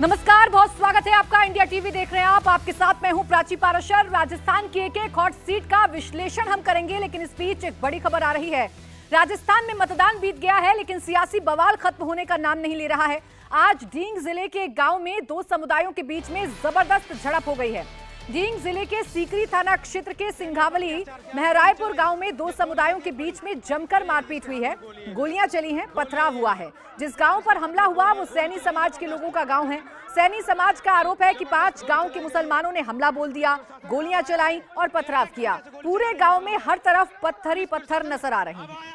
नमस्कार, बहुत स्वागत है आपका। इंडिया टीवी देख रहे हैं आप। आपके साथ मैं हूं प्राची पाराशर। राजस्थान की एक हॉट सीट का विश्लेषण हम करेंगे, लेकिन इस बीच एक बड़ी खबर आ रही है। राजस्थान में मतदान बीत गया है, लेकिन सियासी बवाल खत्म होने का नाम नहीं ले रहा है। आज डींग जिले के एक गांव में दो समुदायों के बीच में जबरदस्त झड़प हो गई है। डींग जिले के सीकरी थाना क्षेत्र के सिंघावली महरायपुर गांव में दो समुदायों के बीच में जमकर मारपीट हुई है। गोलियां चली हैं, पथराव हुआ है। जिस गांव पर हमला हुआ वो सैनी समाज के लोगों का गांव है। सैनी समाज का आरोप है कि 5 गांव के मुसलमानों ने हमला बोल दिया, गोलियां चलाई और पथराव किया। पूरे गांव में हर तरफ पत्थर ही पत्थर नजर आ रहे हैं।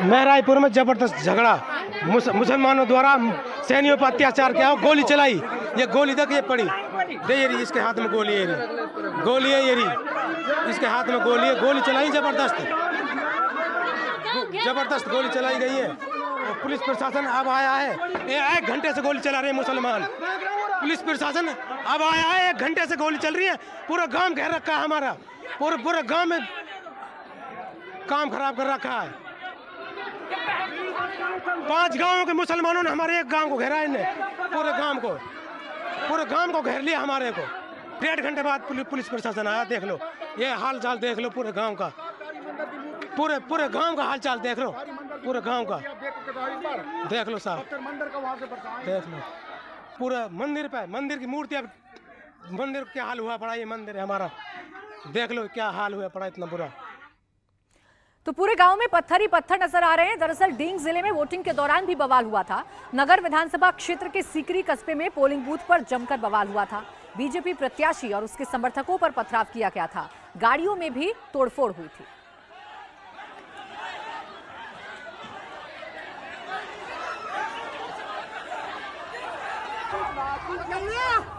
महरायपुर में जबरदस्त झगड़ा, मुसलमानों द्वारा सैनियों पर अत्याचार किया, गोली चलाई। ये गोली तक ये पड़ी दे, ये इसके हाथ में गोली है, गोली है, ये इसके हाथ में गोली है। गोली चलाई जबरदस्त गोली चलाई गई है। और पुलिस प्रशासन अब आया है। 1 घंटे से गोली चला रहे हैं मुसलमान। पुलिस प्रशासन अब आया है, 1 घंटे से गोली चल रही है। पूरा गांव घेर रखा है हमारा, पूरे गांव में काम खराब कर रखा है। 5 गांवों के मुसलमानों ने हमारे एक गांव को घेरा है। इन्हें पूरे गांव को घेर लिया हमारे को। 1.5 घंटे बाद पुलिस प्रशासन आया। देख लो ये हाल चाल, देख लो पूरे गांव का, पूरे गांव का हाल चाल देख लो, पूरे गांव का देख लो साहब, देख लो पूरा मंदिर की मूर्ति। अब मंदिर क्या हाल हुआ पड़ा, ये मंदिर है हमारा, देख लो क्या हाल हुआ पड़ा, इतना बुरा। तो पूरे गांव में पत्थर ही पत्थर नजर आ रहे हैं। दरअसल डींग जिले में वोटिंग के दौरान भी बवाल हुआ था। नगर विधानसभा क्षेत्र के सीकरी कस्बे में पोलिंग बूथ पर जमकर बवाल हुआ था। बीजेपी प्रत्याशी और उसके समर्थकों पर पथराव किया गया था। गाड़ियों में भी तोड़फोड़ हुई थी।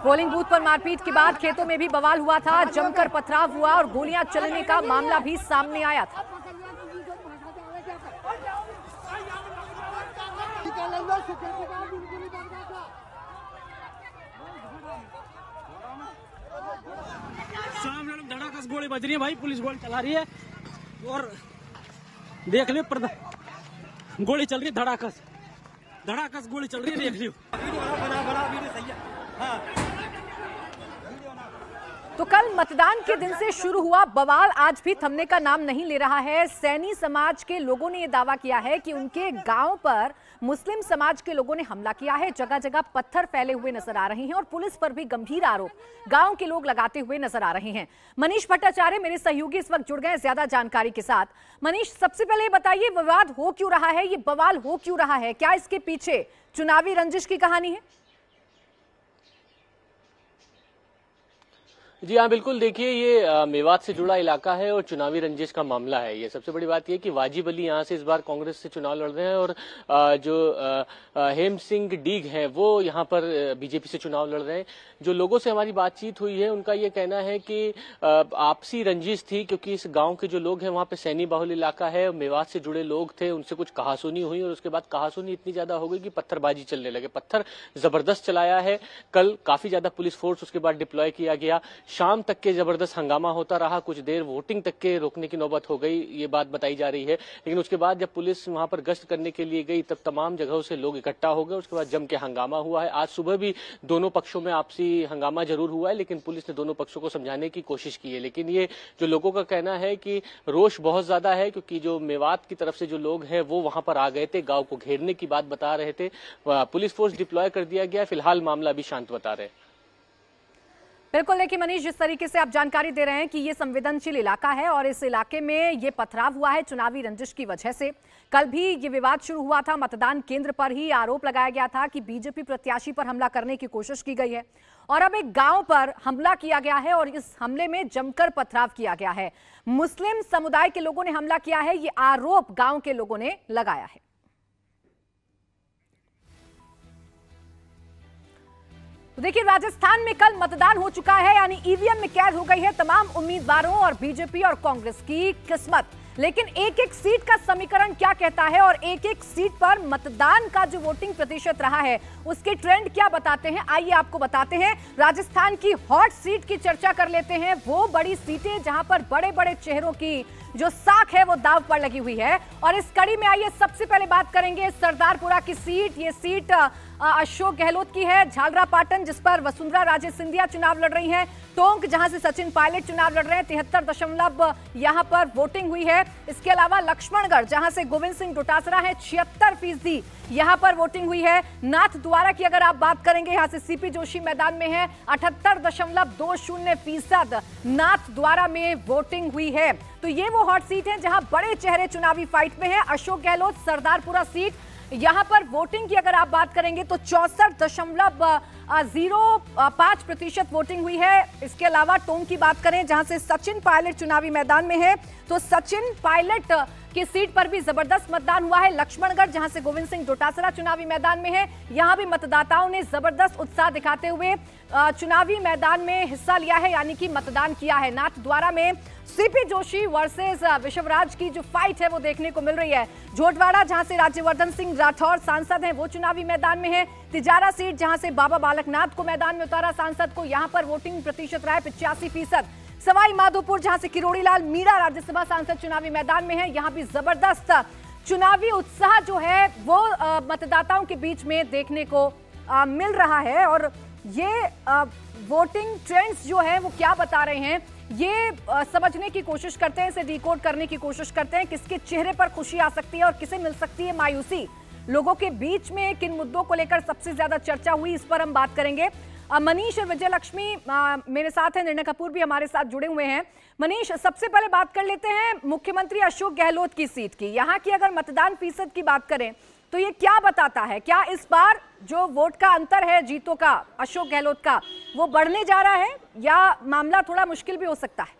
पोलिंग बूथ पर मारपीट के बाद खेतों में भी बवाल हुआ था, जमकर पथराव हुआ और गोलियां चलने का मामला भी सामने आया था। सामने धड़ाकस गोली बज रही है भाई, पुलिस गोली चला रही है और देख लियो गोली चल रही है, धड़ाकस गोली चल रही है, देख लियो। तो कल मतदान के दिन से शुरू हुआ बवाल आज भी थमने का नाम नहीं ले रहा है। सैनी समाज के लोगों ने यह दावा किया है कि उनके गांव पर मुस्लिम समाज के लोगों ने हमला किया है। जगह जगह पत्थर फैले हुए नजर आ रहे हैं और पुलिस पर भी गंभीर आरोप गांव के लोग लगाते हुए नजर आ रहे हैं। मनीष भट्टाचार्य मेरे सहयोगी इस वक्त जुड़ गए ज्यादा जानकारी के साथ। मनीष, सबसे पहले बताइए, विवाद हो क्यों रहा है, ये बवाल हो क्यों रहा है? क्या इसके पीछे चुनावी रंजिश की कहानी है? जी हाँ, बिल्कुल। देखिए, ये मेवात से जुड़ा इलाका है और चुनावी रंजिश का मामला है। ये सबसे बड़ी बात ये कि वाजिब अली यहाँ से इस बार कांग्रेस से चुनाव लड़ रहे हैं और जो हेम सिंह डीग हैं वो यहाँ पर बीजेपी से चुनाव लड़ रहे हैं। जो लोगों से हमारी बातचीत हुई है उनका ये कहना है कि आपसी रंजिश थी, क्योंकि इस गाँव के जो लोग हैं वहाँ पे सैनी बाहुल इलाका है, मेवात से जुड़े लोग थे, उनसे कुछ कहासुनी हुई और उसके बाद कहासुनी इतनी ज्यादा हो गई कि पत्थरबाजी चलने लगे। पत्थर जबरदस्त चलाया है। कल काफी ज्यादा पुलिस फोर्स उसके बाद डिप्लॉय किया गया। शाम तक के जबरदस्त हंगामा होता रहा, कुछ देर वोटिंग तक के रोकने की नौबत हो गई, ये बात बताई जा रही है। लेकिन उसके बाद जब पुलिस वहां पर गश्त करने के लिए गई तब तमाम जगहों से लोग इकट्ठा हो गए। उसके बाद जम के हंगामा हुआ है। आज सुबह भी दोनों पक्षों में आपसी हंगामा जरूर हुआ है, लेकिन पुलिस ने दोनों पक्षों को समझाने की कोशिश की है। लेकिन ये जो लोगों का कहना है कि रोष बहुत ज्यादा है, क्योंकि जो मेवात की तरफ से जो लोग हैं वो वहां पर आ गए थे, गांव को घेरने की बात बता रहे थे। पुलिस फोर्स डिप्लॉय कर दिया गया। फिलहाल मामला भी शांत बता रहे। बिल्कुल। देखिए मनीष, जिस तरीके से आप जानकारी दे रहे हैं कि ये संवेदनशील इलाका है और इस इलाके में ये पथराव हुआ है चुनावी रंजिश की वजह से। कल भी ये विवाद शुरू हुआ था। मतदान केंद्र पर ही आरोप लगाया गया था कि बीजेपी प्रत्याशी पर हमला करने की कोशिश की गई है और अब एक गांव पर हमला किया गया है और इस हमले में जमकर पथराव किया गया है। मुस्लिम समुदाय के लोगों ने हमला किया है, ये आरोप गांव के लोगों ने लगाया है। तो देखिए, राजस्थान में कल मतदान हो चुका है, यानी ईवीएम में कैद हो गई है तमाम उम्मीदवारों और बीजेपी और कांग्रेस की किस्मत। लेकिन एक एक सीट का समीकरण क्या कहता है और एक एक सीट पर मतदान का जो वोटिंग प्रतिशत रहा है उसके ट्रेंड क्या बताते हैं, आइए आपको बताते हैं। राजस्थान की हॉट सीट की चर्चा कर लेते हैं। वो बड़ी सीटें जहां पर बड़े बड़े चेहरों की जो साख है वो दाव पर लगी हुई है। और इस कड़ी में आइए सबसे पहले बात करेंगे सरदारपुरा की सीट। ये सीट अशोक गहलोत की है, झालरापाटन जिस पर वसुंधरा राजे सिंधिया चुनाव लड़ रही हैं, टोंक जहां से सचिन पायलट चुनाव लड़ रहे हैं, 73 यहां पर वोटिंग हुई है। इसके अलावा लक्ष्मणगढ़ जहां से गोविंद सिंह डोटासरा है, 76% यहां पर वोटिंग हुई है। नाथद्वारा की अगर आप बात करेंगे, यहां से सीपी जोशी मैदान में है, 78.20% नाथद्वारा में वोटिंग हुई है। तो ये वो हॉट सीट है जहां बड़े चेहरे चुनावी फाइट में है। अशोक गहलोत सरदारपुरा सीट, यहां पर वोटिंग की अगर आप बात करेंगे तो 64.05% वोटिंग हुई है। इसके अलावा टोंक की बात करें जहां से सचिन पायलट चुनावी मैदान में है, तो सचिन पायलट की सीट पर भी जबरदस्त मतदान हुआ है। लक्ष्मणगढ़ जहां से गोविंद सिंह डोटासरा चुनावी मैदान में है, यहां भी मतदाताओं ने जबरदस्त उत्साह दिखाते हुए चुनावी मैदान में हिस्सा लिया है, यानी कि मतदान किया है। नाथद्वारा में सीपी जोशी वर्सेस विश्वराज की जो फाइट है वो देखने को मिल रही है। झोटवाड़ा जहां से राज्यवर्धन सिंह राठौर सांसद हैं, वो चुनावी मैदान में है। तिजारा सीट जहां से बाबा बालकनाथ को मैदान में उतारा सांसद को, यहां पर वोटिंग प्रतिशत रहा है 85%। सवाई माधोपुर जहां से किरोड़ी लाल मीणा राज्यसभा सांसद चुनावी मैदान में है, यहां भी जबरदस्त चुनावी उत्साह जो है वो मतदाताओं के बीच में देखने को मिल रहा है। और ये वोटिंग ट्रेंड्स जो है वो क्या बता रहे हैं, ये समझने की कोशिश करते हैं, इसे डिकोड करने की कोशिश करते हैं, किसके चेहरे पर खुशी आ सकती है और किसे मिल सकती है मायूसी। लोगों के बीच में किन मुद्दों को लेकर सबसे ज्यादा चर्चा हुई, इस पर हम बात करेंगे। मनीष और विजय लक्ष्मी मेरे साथ हैं, निर्णय कपूर भी हमारे साथ जुड़े हुए हैं। मनीष, सबसे पहले बात कर लेते हैं मुख्यमंत्री अशोक गहलोत की सीट की। यहाँ की अगर मतदान फीसद की बात करें तो ये क्या बताता है, क्या इस बार जो वोट का अंतर है जीतों का अशोक गहलोत का, वो बढ़ने जा रहा है या मामला थोड़ा मुश्किल भी हो सकता है?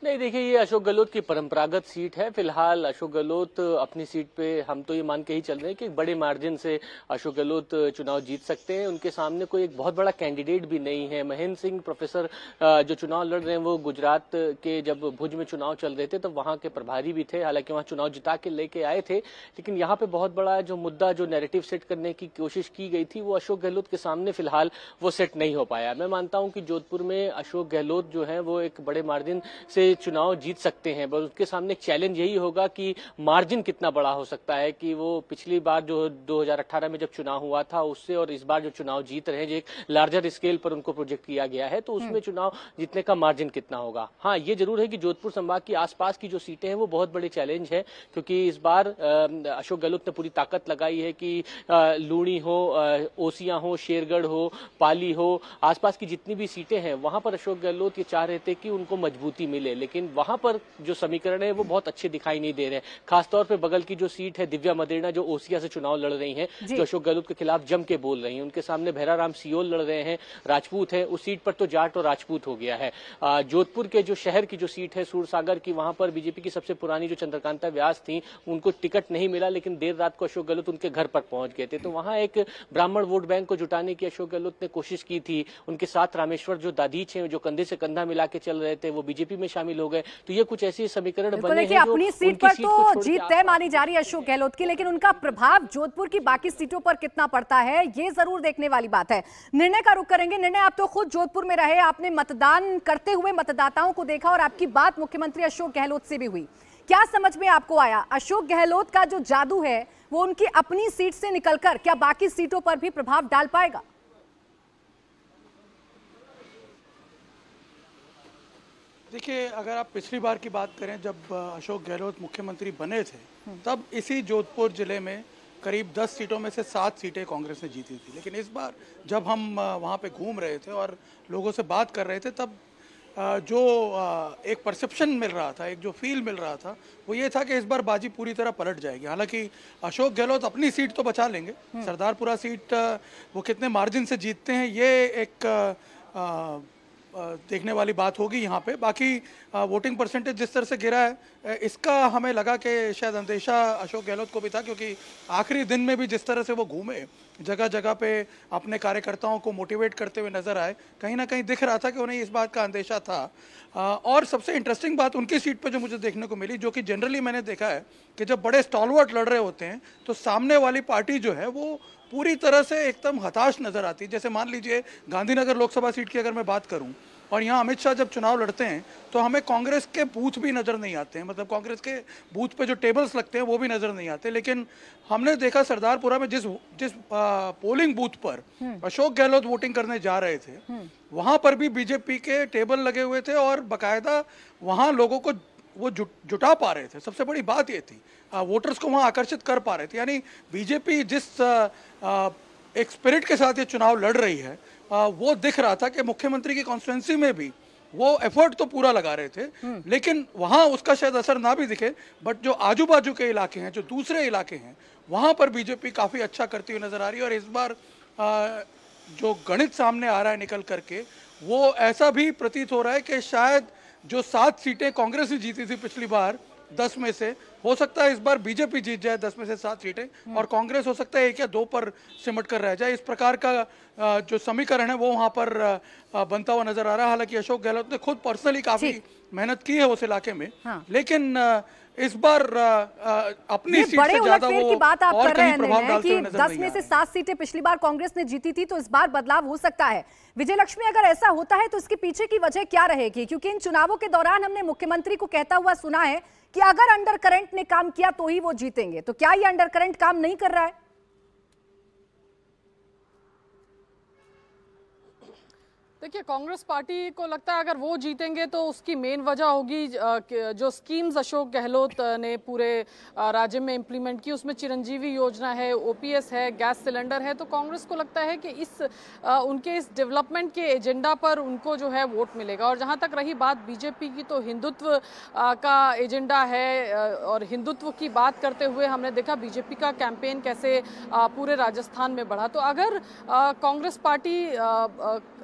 नहीं, देखिए, ये अशोक गहलोत की परंपरागत सीट है। फिलहाल अशोक गहलोत अपनी सीट पे हम तो ये मान के ही चल रहे हैं कि बड़े मार्जिन से अशोक गहलोत चुनाव जीत सकते हैं। उनके सामने कोई एक बहुत बड़ा कैंडिडेट भी नहीं है। महेंद्र सिंह प्रोफेसर जो चुनाव लड़ रहे हैं वो गुजरात के जब भुज में चुनाव चल रहे थे तब वहां के प्रभारी भी थे, हालांकि वहां चुनाव जिता के लेके आए थे, लेकिन यहाँ पे बहुत बड़ा जो मुद्दा, जो नैरेटिव सेट करने की कोशिश की गई थी, वो अशोक गहलोत के सामने फिलहाल वो सेट नहीं हो पाया। मैं मानता हूँ कि जोधपुर में अशोक गहलोत जो है वो एक बड़े मार्जिन से चुनाव जीत सकते हैं, बस उसके सामने एक चैलेंज यही होगा कि मार्जिन कितना बड़ा हो सकता है, कि वो पिछली बार जो 2018 में जब चुनाव हुआ था उससे और इस बार जो चुनाव जीत रहे हैं, जो एक लार्जर स्केल पर उनको प्रोजेक्ट किया गया है, तो उसमें चुनाव जीतने का मार्जिन कितना होगा। हाँ, ये जरूर है कि जोधपुर संभाग की आसपास की जो सीटें हैं वो बहुत बड़े चैलेंज है, क्योंकि इस बार अशोक गहलोत ने पूरी ताकत लगाई है कि लूणी हो, ओसियां हो, शेरगढ़ हो, पाली हो, आसपास की जितनी भी सीटें हैं वहां पर अशोक गहलोत ये चाह रहे थे कि उनको मजबूती मिले, लेकिन वहां पर जो समीकरण है वो बहुत अच्छे दिखाई नहीं दे रहे हैं। खासतौर पे बगल की जो सीट है दिव्या मदेरणा, जो ओसिया से चुनाव लड़ रही हैं, जो अशोक गहलोत के खिलाफ जम के बोल रही हैं, उनके सामने भैराराम सियोल लड़ रहे हैं, राजपूत है। उस सीट पर तो जाट और राजपूत हो गया है। जोधपुर के जो शहर की जो सीट है सूरसागर की, वहां पर बीजेपी की सबसे पुरानी जो चंद्रकांता व्यास थी, उनको टिकट नहीं मिला, लेकिन देर रात को अशोक गहलोत उनके घर पर पहुंच गए थे, तो वहां एक ब्राह्मण वोट बैंक को जुटाने की अशोक गहलोत ने कोशिश की थी। उनके साथ रामेश्वर जो दादीच है, जो कंधे से कंधा मिला के चल रहे थे, वो बीजेपी में शामिल हो गए। तो ये कुछ ऐसी समीकरण बने हैं। अपनी सीट पर तो जीत तय मानी जा रही है अशोक गहलोत की, लेकिन उनका प्रभाव जोधपुर की बाकी सीटों पर कितना पड़ता है, ये जरूर देखने वाली बात है। निर्णय का रुख करेंगे। निर्णय, आप तो खुद जोधपुर में रहे, आपने मतदान करते हुए मतदाताओं को देखा और आपकी बात मुख्यमंत्री अशोक गहलोत से भी हुई। क्या समझ में आपको आया, अशोक गहलोत का जो जादू है वो उनकी अपनी सीट से निकलकर क्या बाकी सीटों पर भी प्रभाव डाल पाएगा? देखिए, अगर आप पिछली बार की बात करें, जब अशोक गहलोत मुख्यमंत्री बने थे, तब इसी जोधपुर जिले में करीब 10 सीटों में से 7 सीटें कांग्रेस ने जीती थी। लेकिन इस बार जब हम वहाँ पे घूम रहे थे और लोगों से बात कर रहे थे, तब जो एक परसेप्शन मिल रहा था, एक जो फील मिल रहा था, वो ये था कि इस बार बाजी पूरी तरह पलट जाएगी। हालांकि अशोक गहलोत अपनी सीट तो बचा लेंगे, सरदारपुरा सीट वो कितने मार्जिन से जीतते हैं ये एक देखने वाली बात होगी यहाँ पे। बाकी वोटिंग परसेंटेज जिस तरह से गिरा है, इसका हमें लगा कि शायद अंदेशा अशोक गहलोत को भी था, क्योंकि आखिरी दिन में भी जिस तरह से वो घूमे, जगह जगह पे अपने कार्यकर्ताओं को मोटिवेट करते हुए नजर आए, कहीं ना कहीं दिख रहा था कि उन्हें इस बात का अंदेशा था। और सबसे इंटरेस्टिंग बात उनकी सीट पे जो मुझे देखने को मिली, जो कि जनरली मैंने देखा है कि जब बड़े स्टॉलवर्ट लड़ रहे होते हैं तो सामने वाली पार्टी जो है वो पूरी तरह से एकदम हताश नजर आती है। जैसे मान लीजिए गांधीनगर लोकसभा सीट की अगर मैं बात करूं, और यहाँ अमित शाह जब चुनाव लड़ते हैं तो हमें कांग्रेस के बूथ भी नजर नहीं आते हैं, मतलब कांग्रेस के बूथ पे जो टेबल्स लगते हैं वो भी नजर नहीं आते। लेकिन हमने देखा सरदारपुरा में जिस पोलिंग बूथ पर अशोक गहलोत वोटिंग करने जा रहे थे वहां पर भी बीजेपी के टेबल लगे हुए थे और बाकायदा वहां लोगों को वो जुटा पा रहे थे। सबसे बड़ी बात ये थी वोटर्स को वहां आकर्षित कर पा रहे थे। यानी बीजेपी जिस एक स्पिरिट के साथ ये चुनाव लड़ रही है वो दिख रहा था कि मुख्यमंत्री की कॉन्स्टिट्यूंसी में भी वो एफर्ट तो पूरा लगा रहे थे, लेकिन वहां उसका शायद असर ना भी दिखे, बट जो आजू बाजू के इलाके हैं, जो दूसरे इलाके हैं, वहां पर बीजेपी काफी अच्छा करती हुई नजर आ रही है। और इस बार जो गणित सामने आ रहा है निकल करके, वो ऐसा भी प्रतीत हो रहा है कि शायद जो 7 सीटें कांग्रेस ने जीती थी पिछली बार 10 में से, हो सकता है इस बार बीजेपी जीत जाए 10 में से 7 सीटें और कांग्रेस हो सकता है 1 या 2 पर सिमट कर रह जाए। इस प्रकार का जो समीकरण है वो वहां पर बनता हुआ नजर आ रहा है। हालांकि अशोक गहलोत ने खुद पर्सनली काफी मेहनत की है उस इलाके में, लेकिन इस बार अपनी सीट से ज्यादा वो की बात आप और कर रहे कहीं प्रभाव डालते हुए हैं कि नजर 10 में से 7 सीटें पिछली बार कांग्रेस ने जीती थी, तो इस बार बदलाव हो सकता है। विजय लक्ष्मी, अगर ऐसा होता है तो इसके पीछे की वजह क्या रहेगी? क्योंकि इन चुनावों के दौरान हमने मुख्यमंत्री को कहता हुआ सुना है कि अगर अंडर करंट ने काम किया तो ही वो जीतेंगे, तो क्या ये अंडर करंट काम नहीं कर रहा है? देखिए, कांग्रेस पार्टी को लगता है अगर वो जीतेंगे तो उसकी मेन वजह होगी जो स्कीम्स अशोक गहलोत ने पूरे राज्य में इंप्लीमेंट की, उसमें चिरंजीवी योजना है, ओपीएस है, गैस सिलेंडर है। तो कांग्रेस को लगता है कि उनके इस डेवलपमेंट के एजेंडा पर उनको जो है वोट मिलेगा। और जहां तक रही बात बीजेपी की, तो हिंदुत्व का एजेंडा है और हिंदुत्व की बात करते हुए हमने देखा बीजेपी का कैंपेन कैसे पूरे राजस्थान में बढ़ा। तो अगर कांग्रेस पार्टी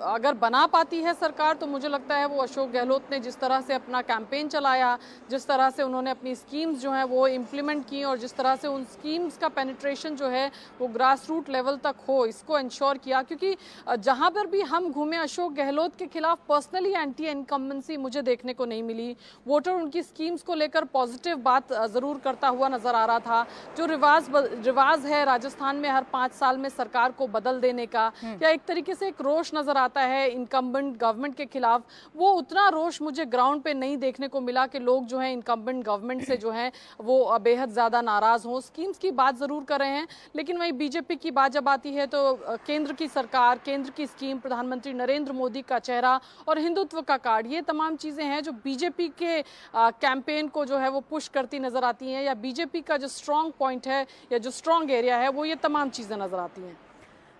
अगर बना पाती है सरकार, तो मुझे लगता है वो अशोक गहलोत ने जिस तरह से अपना कैंपेन चलाया, जिस तरह से उन्होंने अपनी स्कीम्स जो है वो इम्प्लीमेंट की और जिस तरह से उन स्कीम्स का पेनिट्रेशन जो है वो ग्रास रूट लेवल तक हो, इसको इंश्योर किया। क्योंकि जहां पर भी हम घूमे, अशोक गहलोत के खिलाफ पर्सनली एंटी इनकम्बेंसी मुझे देखने को नहीं मिली। वोटर उनकी स्कीम्स को लेकर पॉजिटिव बात जरूर करता हुआ नजर आ रहा था। जो रिवाज है राजस्थान में हर 5 साल में सरकार को बदल देने का, या एक तरीके से एक रोष नजर आता है इनकम्बेंट गवर्नमेंट के खिलाफ, वो उतना रोष मुझे ग्राउंड पे नहीं देखने को मिला कि लोग जो है इनकम्बेंट गवर्नमेंट से जो है वो बेहद ज्यादा नाराज हों। स्कीम्स की बात जरूर कर रहे हैं, लेकिन वही बीजेपी की बात जब आती है तो केंद्र की सरकार, केंद्र की स्कीम, प्रधानमंत्री नरेंद्र मोदी का चेहरा और हिंदुत्व का कार्ड, ये तमाम चीजें हैं जो बीजेपी के कैंपेन को जो है वो पुश करती नजर आती हैं, या बीजेपी का जो स्ट्रॉन्ग पॉइंट है या जो स्ट्रॉन्ग एरिया है वो ये तमाम चीजें नजर आती हैं।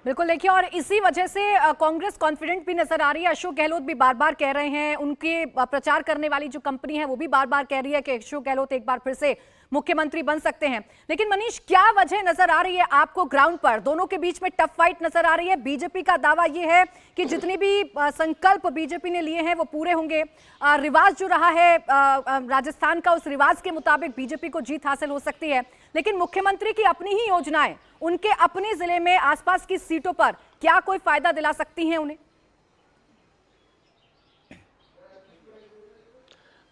बिल्कुल, देखिए, और इसी वजह से कांग्रेस कॉन्फिडेंट भी नजर आ रही है। अशोक गहलोत भी बार बार कह रहे हैं, उनके प्रचार करने वाली जो कंपनी है वो भी बार बार कह रही है कि अशोक गहलोत एक बार फिर से मुख्यमंत्री बन सकते हैं। लेकिन मनीष, क्या वजह नजर आ रही है आपको ग्राउंड पर? दोनों के बीच में टफ फाइट नजर आ रही है। बीजेपी का दावा यह है कि जितने भी संकल्प बीजेपी ने लिए हैं वो पूरे होंगे। रिवाज जो रहा है राजस्थान का, उस रिवाज के मुताबिक बीजेपी को जीत हासिल हो सकती है। लेकिन मुख्यमंत्री की अपनी ही योजनाएं उनके अपने जिले में आसपास की सीटों पर क्या कोई फायदा दिला सकती हैं उन्हें?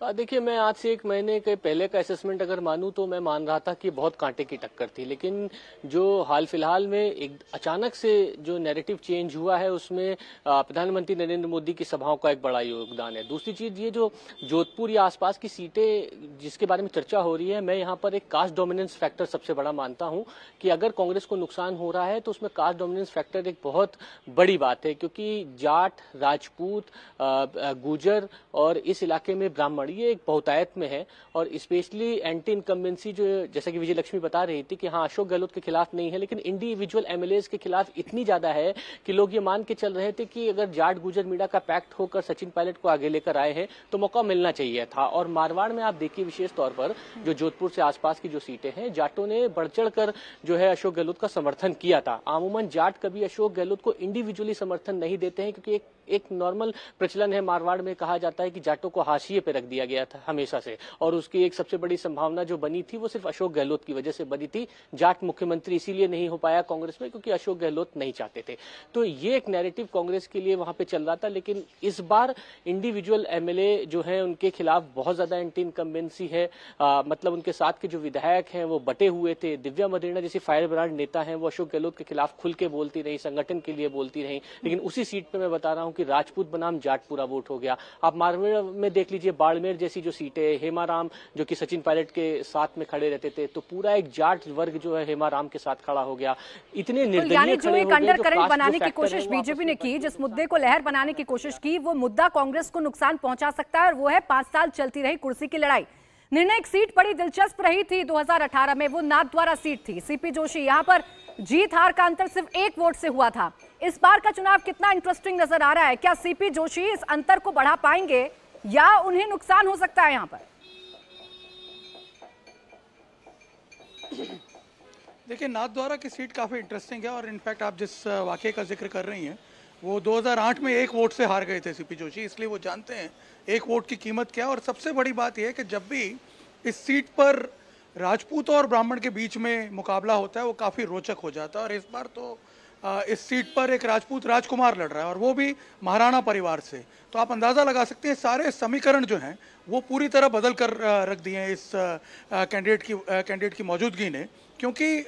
देखिए, मैं आज से 1 महीने के पहले का असेसमेंट अगर मानूं तो मैं मान रहा था कि बहुत कांटे की टक्कर थी। लेकिन जो हाल फिलहाल में एक अचानक से जो नैरेटिव चेंज हुआ है उसमें प्रधानमंत्री नरेंद्र मोदी की सभाओं का एक बड़ा योगदान है। दूसरी चीज, ये जो जोधपुर या आसपास की सीटें जिसके बारे में चर्चा हो रही है, मैं यहाँ पर एक कास्ट डोमिनेंस फैक्टर सबसे बड़ा मानता हूँ कि अगर कांग्रेस को नुकसान हो रहा है तो उसमें कास्ट डोमिनेंस फैक्टर एक बहुत बड़ी बात है। क्योंकि जाट, राजपूत, गुजर और इस इलाके में ब्राह्मण, ये एक बहुतायत में है। और स्पेशली एंटी इनकम्बेंसी जो, जैसा कि विजय लक्ष्मी बता रही थी कि हाँ अशोक गहलोत के खिलाफ नहीं है, लेकिन इंडिविजुअल एमएलएज के खिलाफ इतनी ज्यादा है कि लोग ये मान के चल रहे थे कि अगर जाट गुजर मीणा का पैक्ट होकर सचिन पायलट को आगे लेकर आए हैं तो मौका मिलना चाहिए था। और मारवाड़ में आप देखिए, विशेष तौर पर जो जोधपुर से आसपास की जो सीटें हैं, जाटों ने बढ़ चढ़ कर जो है अशोक गहलोत का समर्थन किया था। अमूमन जाट कभी अशोक गहलोत को इंडिविजुअली समर्थन नहीं देते हैं, क्योंकि एक नॉर्मल प्रचलन है मारवाड़ में, कहा जाता है कि जाटों को हाशिए पे रख दिया दिया गया था हमेशा से, और उसकी एक सबसे बड़ी संभावना जो बनी थी वो सिर्फ अशोक गहलोत की वजह से बनी थी। जाट मुख्यमंत्री इसीलिए नहीं हो पाया कांग्रेस में क्योंकि अशोक गहलोत नहीं चाहते थे। तो ये एक नैरेटिव कांग्रेस के लिए वहां पे चल रहा था। लेकिन इस बार इंडिविजुअल एमएलए जो है उनके खिलाफ बहुत ज्यादा एंटी इनकम्बेंसी है। मतलब उनके साथ के जो विधायक हैं वो बटे हुए थे। दिव्या मदेरणा जैसी फायर ब्रांड नेता हैं, वो अशोक गहलोत के खिलाफ खुल के बोलती रही, संगठन के लिए बोलती रही। लेकिन उसी सीट पे मैं बता रहा हूं कि राजपूत बनाम जाट पूरा वोट हो गया। आप मारवाड़ में देख लीजिए, बाड़मेर जैसी जो सीटें, हेमाराम जो कि सचिन पायलट के साथ में खड़े रहते थे, तो पूरा एक जाट वर्ग जो है हेमाराम के साथ खड़ा हो गया। इतने निर्दलीय जो एक अंडर करंट बनाने की कोशिश बीजेपी ने की, जिस मुद्दे को लहर बनाने की कोशिश की, वो मुद्दा कांग्रेस को नुकसान पहुंचा सकता है और वो है 5 साल चलती रही कुर्सी की लड़ाई। निर्णायक सीट बड़ी दिलचस्प रही थी 2018 में, वो नाथद्वारा सीट थी। सीपी जोशी, यहां पर जीत हार का अंतर सिर्फ 1 वोट से हुआ था। इस बार का चुनाव कितना इंटरेस्टिंग नजर आ रहा है? क्या सीपी जोशी इस अंतर को बढ़ा पाएंगे या उन्हें नुकसान हो सकता है यहां पर? देखिए, नाथद्वारा की सीट काफ़ी इंटरेस्टिंग है और इनफैक्ट आप जिस वाकये का जिक्र कर रही हैं वो 2008 में 1 वोट से हार गए थे सीपी जोशी, इसलिए वो जानते हैं 1 वोट की कीमत क्या है। और सबसे बड़ी बात यह है कि जब भी इस सीट पर राजपूत और ब्राह्मण के बीच में मुकाबला होता है वो काफ़ी रोचक हो जाता है। और इस बार तो इस सीट पर एक राजपूत राजकुमार लड़ रहा है और वो भी महाराणा परिवार से। तो आप अंदाज़ा लगा सकते हैं सारे समीकरण जो हैं वो पूरी तरह बदल कर रख दिए हैं इस कैंडिडेट की मौजूदगी ने, क्योंकि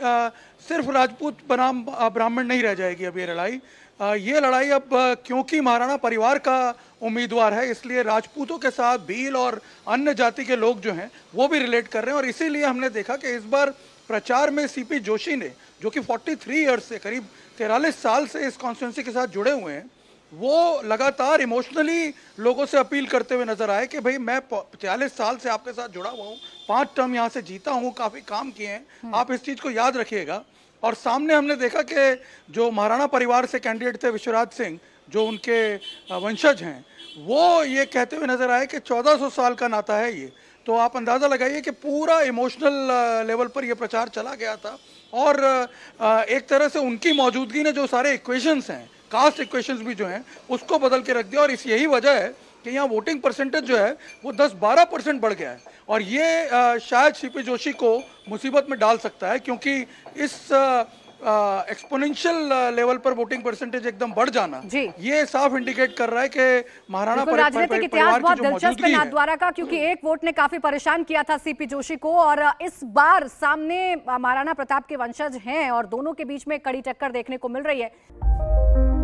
सिर्फ राजपूत बनाम ब्राह्मण नहीं रह जाएगी अब ये लड़ाई अब क्योंकि महाराणा परिवार का उम्मीदवार है, इसलिए राजपूतों के साथ भील और अन्य जाति के लोग जो हैं वो भी रिलेट कर रहे हैं। और इसीलिए हमने देखा कि इस बार प्रचार में सीपी जोशी ने, जो कि 43 ईयर्स से, करीब 43 साल से इस कॉन्स्टिट्यूंसी के साथ जुड़े हुए हैं, वो लगातार इमोशनली लोगों से अपील करते हुए नजर आए कि भाई मैं 43 साल से आपके साथ जुड़ा हुआ हूँ, 5 टर्म यहाँ से जीता हूँ, काफ़ी काम किए हैं, आप इस चीज़ को याद रखिएगा। और सामने हमने देखा कि जो महाराणा परिवार से कैंडिडेट थे विश्वराज सिंह, जो उनके वंशज हैं, वो ये कहते हुए नजर आए कि 1400 साल का नाता है ये। तो आप अंदाज़ा लगाइए कि पूरा इमोशनल लेवल पर ये प्रचार चला गया था और एक तरह से उनकी मौजूदगी ने जो सारे इक्वेशंस हैं, कास्ट इक्वेशंस भी जो हैं, उसको बदल के रख दिया। और यही वजह है कि यहाँ वोटिंग परसेंटेज जो है वो 10-12% बढ़ गया है और ये शायद सीपी जोशी को मुसीबत में डाल सकता है, क्योंकि इस एक्सपोनेंशियल लेवल पर वोटिंग परसेंटेज एकदम बढ़ जाना ये साफ इंडिकेट कर रहा है कि महाराणा राजनीतिक इतिहास बहुत दिलचस्प है नाथद्वारा का, क्योंकि 1 वोट ने काफी परेशान किया था सीपी जोशी को और इस बार सामने महाराणा प्रताप के वंशज हैं और दोनों के बीच में कड़ी टक्कर देखने को मिल रही है।